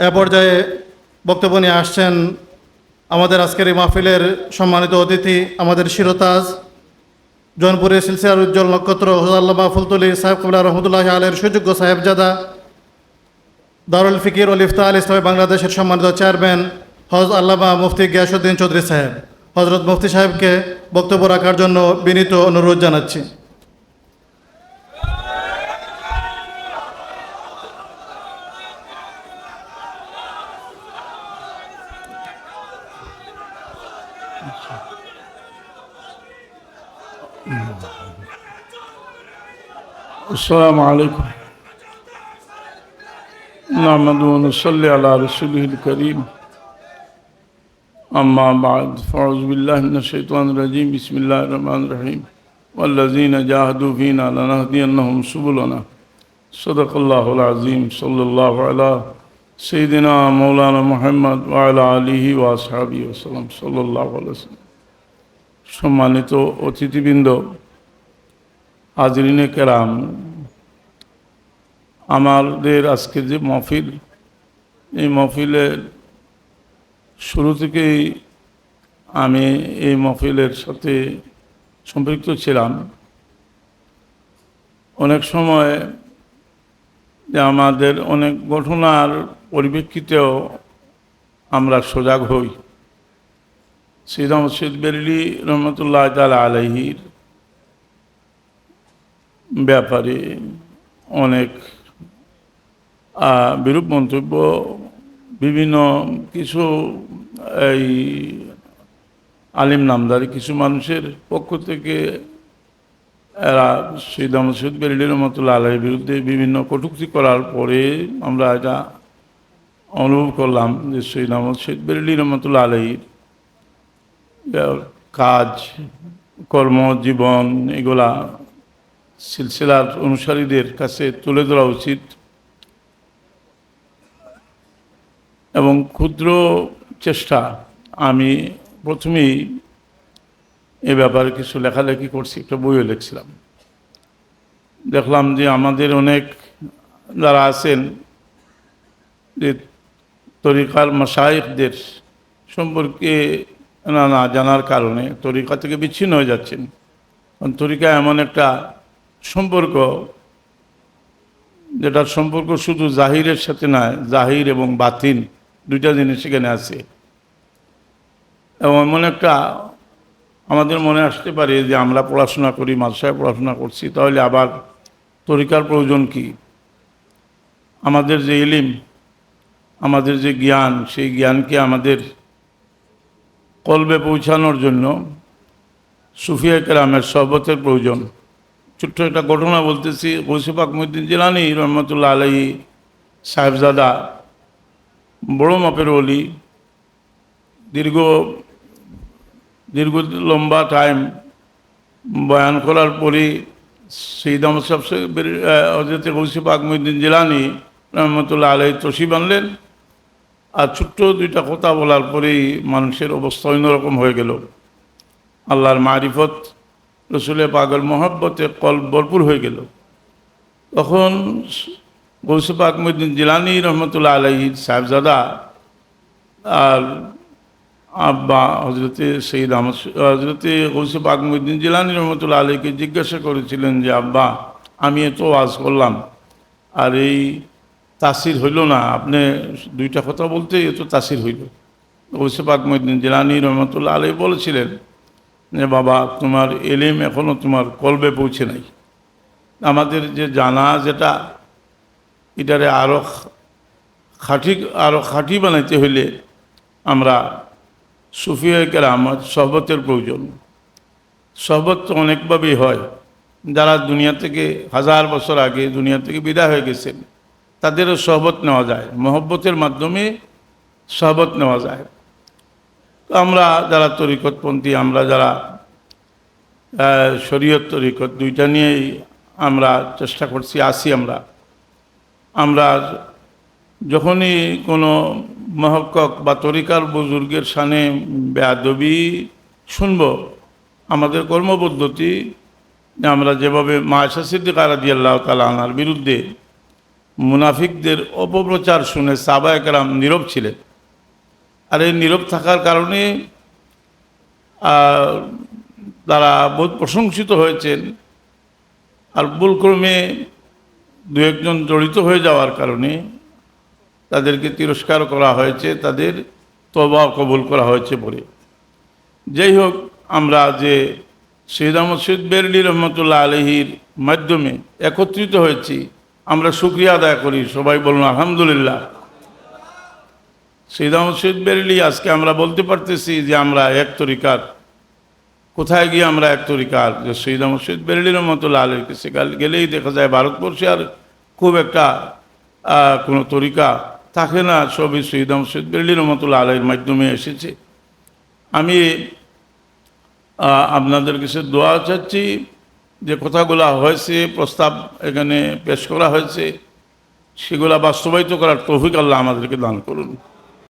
এ পর্যায়ে বক্তব্য নিয়ে আসছেন আমাদের আজকের এই মাহফিলের সম্মানিত অতিথি, আমাদের শিরোতাজ, জৌনপুরের সিলসিলার উজ্জ্বল নক্ষত্র হযরত আল্লামা ফুলতলি সাহেব কিবলা রহমতুল্লাহ আলাইহির সুযোগ্য সাহেবজাদা, দারুল ফিকির ও ইফতা আল ইসলামী বাংলাদেশের সম্মানিত চেয়ারম্যান হযরত আল্লামা মুফতি গিয়াসউদ্দিন চৌধুরী সাহেব। হযরত মুফতি সাহেবকে বক্তব্য রাখার জন্য বিনীত অনুরোধ জানাচ্ছি। السلام عليكم نحمده ونصلي على رسوله الكريم أما بعد فأعوذ بالله من الشيطان الرجيم بسم الله الرحمن الرحيم والذين جاهدوا فينا لنهدينهم سبلنا صدق الله العظيم صلى الله على سيدنا مولانا محمد وعلى آله وأصحابه وسلم صلى الله عليه وسلم সম্মানিত অতিথিবৃন্দ, হাজরিনে কেরাম, আমাদের আজকে যে মহফিল, এই মহফিলের শুরু থেকেই আমি এই মহফিলের সাথে সম্পৃক্ত ছিলাম। অনেক সময় যে আমাদের অনেক ঘটনার পরিপ্রেক্ষিতেও আমরা সজাগ হই। সৈয়দ আহমদ শহীদ বেরেলভী রহমতুল্লাহ তাআলা আলাইহির ব্যাপারে অনেক বিরূপ মন্তব্য বিভিন্ন কিছু এই আলিম নামদারি কিছু মানুষের পক্ষ থেকে এরা সৈয়দ আহমদ শহীদ বেরেলভী রহমতুল্লাহ আলাইহির বিরুদ্ধে বিভিন্ন কটূক্তি করার পরে আমরা এটা অনুভব করলাম যে সৈয়দ আহমদ শহীদ বেরেলভী রহমতুল্লাহ আলাইহির কাজ, কর্মজীবন এগুলা সিলসিলার অনুসারীদের কাছে তুলে ধরা উচিত এবং ক্ষুদ্র চেষ্টা আমি প্রথমেই এ ব্যাপারে কিছু লেখালেখি করছি, একটা বইও লিখছিলাম। দেখলাম যে আমাদের অনেক যারা আছেন যে তরিকার মাশায়েখদের সম্পর্কে না জানার কারণে তরিকা থেকে বিচ্ছিন্ন হয়ে যাচ্ছেন। কারণ তরিকা এমন একটা সম্পর্ক যেটার সম্পর্ক শুধু জাহিরের সাথে নয়, জাহির এবং বাতিন দুইটা জিনিস সেখানে আছে। এবং এমন একটা আমাদের মনে আসতে পারে যে আমরা পড়াশোনা করি, মাদ্রাসায় পড়াশোনা করছি, তাহলে আবার তরিকার প্রয়োজন কি? আমাদের যে ইলিম, আমাদের যে জ্ঞান, সেই জ্ঞানকে আমাদের কলবে পৌঁছানোর জন্য সুফিয়া কেরামের সহবতের প্রয়োজন। ছোট্ট একটা ঘটনা বলতেছি। গৌসে পাক মুহিউদ্দিন জিলানী রহমতুল্লাহ আলাইহি সাহেবজাদা, বড় মাপের ওলি, দীর্ঘ লম্বা টাইম বয়ান করার পরে সৈয়দ আহমদ হযরত গৌসে পাক মুহিউদ্দিন জিলানী রহমতুল্লাহ আলাইহি তশরিফ আনলেন। আর ছোট্ট দুইটা কথা বলার পরেই মানুষের অবস্থা অন্যরকম হয়ে গেল। আল্লাহর মারিফত, রসুলে পাগল মহব্বতে কলব ভরপুর হয়ে গেল। তখন গৌসে পাক মুহিউদ্দিন জিলানী রহমতুল্লাহ আলাইহির সাহেবজাদা আর আব্বা হজরতে সৈয়দ আহমদ হজরতে গৌসে পাক মুহিউদ্দিন জিলানী রহমতুল্লাহ আলাইহিকে জিজ্ঞাসা করেছিলেন যে আব্বা, আমি এত ওয়াজ করলাম আর এই তাসির হইল না, আপনি দুইটা কথা বলতে এত তাসির হইল। গৌসে পাক মুহিউদ্দিন জিলানী রহমতুল্লাহ আলাইহি বলেছিলেন যে বাবা, তোমার এলেম এখনও তোমার কলবে পৌঁছে নাই। আমাদের যে জানা যেটা, এটারে আরও খাঁটি বানাইতে হইলে আমরা সুফিয়া কেরাম সহবতের প্রয়োজন। সহবত তো অনেকভাবেই হয়। যারা দুনিয়া থেকে 1000 বছর আগে দুনিয়া থেকে বিদায় হয়ে গেছেন, তাদেরও সহবত নেওয়া যায়, মহব্বতের মাধ্যমে সহবত নেওয়া যায়। তো আমরা যারা তরিকতপন্থী, আমরা যারা শরীয়ত তরিকত দুইটা নিয়েই আমরা চেষ্টা করছি আসি। আমরা যখনই কোনো মহক্কক বা তরিকার বুজুর্গের সানে বেয়াদবি শুনব, আমাদের কর্মপদ্ধতি আমরা যেভাবে মা আয়েশা সিদ্দিকা রাদিয়াল্লাহু তাআলা আনহার বিরুদ্ধে মুনাফিকদের অপপ্রচার শুনে সাহাবায়ে কেরাম নীরব ছিলেন। আর এই নীরব থাকার কারণে তারা বহুত প্রশংসিত হয়েছেন। আর ভুলক্রমে দু একজন জড়িত হয়ে যাওয়ার কারণে তাদেরকে তিরস্কার করা হয়েছে, তাদের তওবা কবুল করা হয়েছে বলে। যাই হোক, আমরা যে সৈয়দ আহমদ শহীদ বেরেলভী রহমতুল্লাহ আলাইহির মাধ্যমে একত্রিত হয়েছি, আমরা শুকরিয়া আদায় করি। সবাই বলুন আলহামদুলিল্লাহ। সৈয়দ আহমদ শহীদ বেরেলভী আজকে আমরা বলতে পারতেছি যে আমরা এক তরিকার। কোথায় গিয়ে আমরা এক তরিকার? যে সৈয়দ আহমদ শহীদ বেরেলভী রহমতুল্লাহ আলাইহির কাছে গেলেই দেখা যায় ভারতবর্ষে আর খুব একটা কোনো তরিকা থাকে না, সবই সৈয়দ আহমদ শহীদ বেরেলভী রহমতুল্লাহ আলাইহির মাধ্যমে এসেছে। আমি আপনাদের কাছে দোয়া চাচ্ছি যে কথাগুলো হয়েছে, প্রস্তাব এখানে পেশ করা হয়েছে, সেগুলা বাস্তবায়িত করার তৌফিক আল্লাহ আমাদেরকে দান করুন।